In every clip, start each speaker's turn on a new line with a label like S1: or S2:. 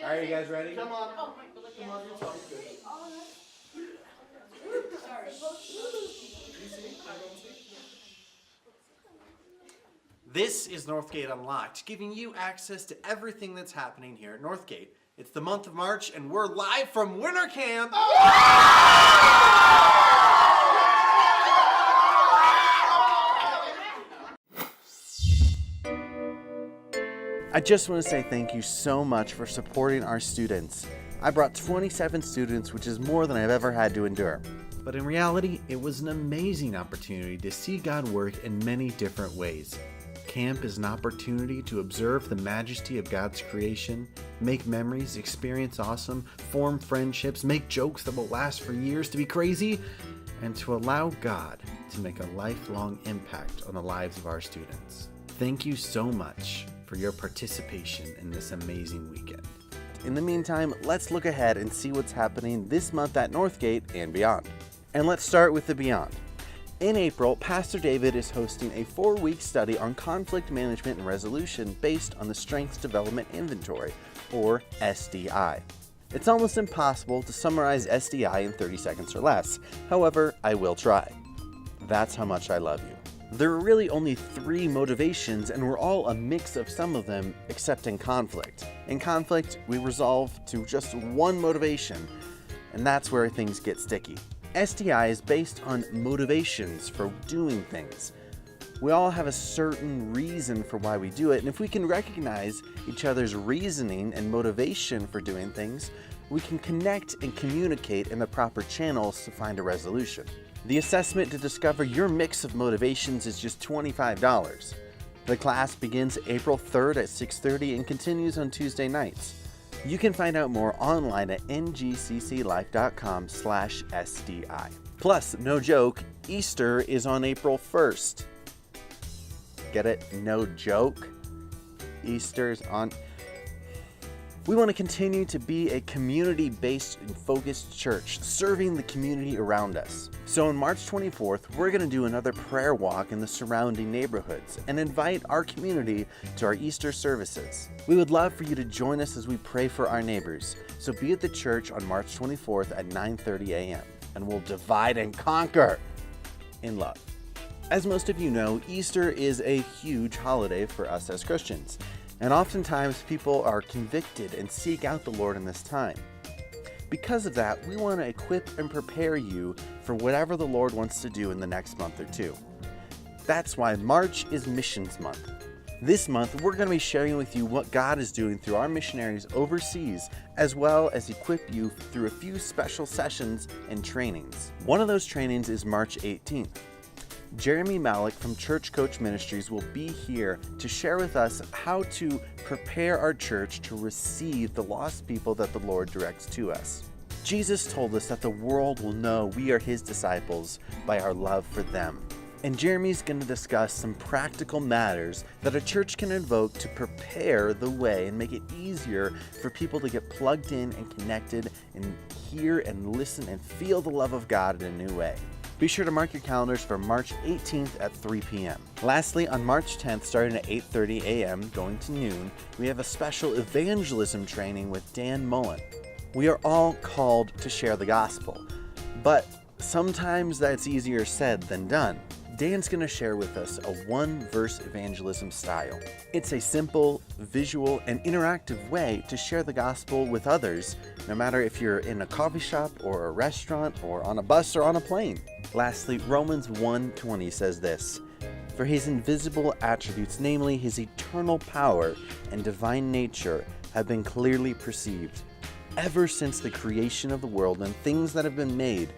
S1: Are you guys ready?
S2: Come on. Come on, you're talking good.
S1: This is NorthGate Unlocked, giving you access to everything that's happening here at NorthGate. It's the month of March, and we're live from winter camp. I just want to say thank you so much for supporting our students. I brought 27 students, which is more than I've ever had to endure. But in reality, it was an amazing opportunity to see God work in many different ways. Camp is an opportunity to observe the majesty of God's creation, make memories, experience awesome, form friendships, make jokes that will last for years, to be crazy, and to allow God to make a lifelong impact on the lives of our students. Thank you so much for your participation in this amazing weekend. In the meantime, let's look ahead and see what's happening this month at NorthGate and beyond. And let's start with the beyond. In April, Pastor David is hosting a 4-week study on conflict management and resolution based on the Strengths Development Inventory, or SDI. It's almost impossible to summarize SDI in 30 seconds or less. However, I will try. That's how much I love you. There are really only 3 motivations, and we're all a mix of some of them, except in conflict. In conflict, we resolve to just one motivation, and that's where things get sticky. SDI is based on motivations for doing things. We all have a certain reason for why we do it, and if we can recognize each other's reasoning and motivation for doing things, we can connect and communicate in the proper channels to find a resolution. The assessment to discover your mix of motivations is just $25. The class begins April 3rd at 6:30 and continues on Tuesday nights. You can find out more online at ngcclife.com/SDI. Plus, no joke, Easter is on April 1st. Get it? No joke? Easter's on... We want to continue to be a community-based and focused church, serving the community around us. So on March 24th, we're going to do another prayer walk in the surrounding neighborhoods and invite our community to our Easter services. We would love for you to join us as we pray for our neighbors. So be at the church on March 24th at 9:30 a.m. and we'll divide and conquer in love. As most of you know, Easter is a huge holiday for us as Christians. And oftentimes people are convicted and seek out the Lord in this time. Because of that, we want to equip and prepare you for whatever the Lord wants to do in the next month or two. That's why March is Missions Month. This month, we're going to be sharing with you what God is doing through our missionaries overseas, as well as equip you through a few special sessions and trainings. One of those trainings is March 18th. Jeremy Malik from Church Coach Ministries will be here to share with us how to prepare our church to receive the lost people that the Lord directs to us. Jesus told us that the world will know we are His disciples by our love for them. And Jeremy's going to discuss some practical matters that a church can invoke to prepare the way and make it easier for people to get plugged in and connected and hear and listen and feel the love of God in a new way. Be sure to mark your calendars for March 18th at 3 p.m. Lastly, on March 10th, starting at 8:30 a.m., going to noon, we have a special evangelism training with Dan Mullen. We are all called to share the gospel, but sometimes that's easier said than done. Dan's going to share with us a one-verse evangelism style. It's a simple, visual, and interactive way to share the gospel with others, no matter if you're in a coffee shop or a restaurant or on a bus or on a plane. Lastly, Romans 1:20 says this, "For His invisible attributes, namely His eternal power and divine nature, have been clearly perceived, ever since the creation of the world and things that have been made,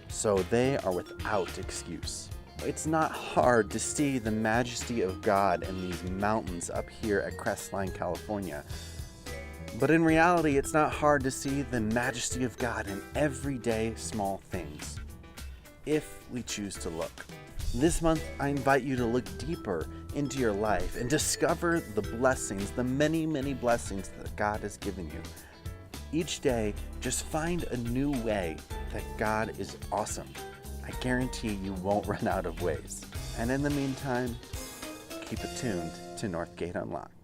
S1: so they are without excuse." It's not hard to see the majesty of God in these mountains up here at Crestline, California. But in reality, it's not hard to see the majesty of God in everyday small things, if we choose to look. This month, I invite you to look deeper into your life and discover the blessings, the many, many blessings that God has given you. Each day, just find a new way that God is awesome. I I guarantee you won't run out of ways. And in the meantime, keep it tuned to Northgate Unlocked.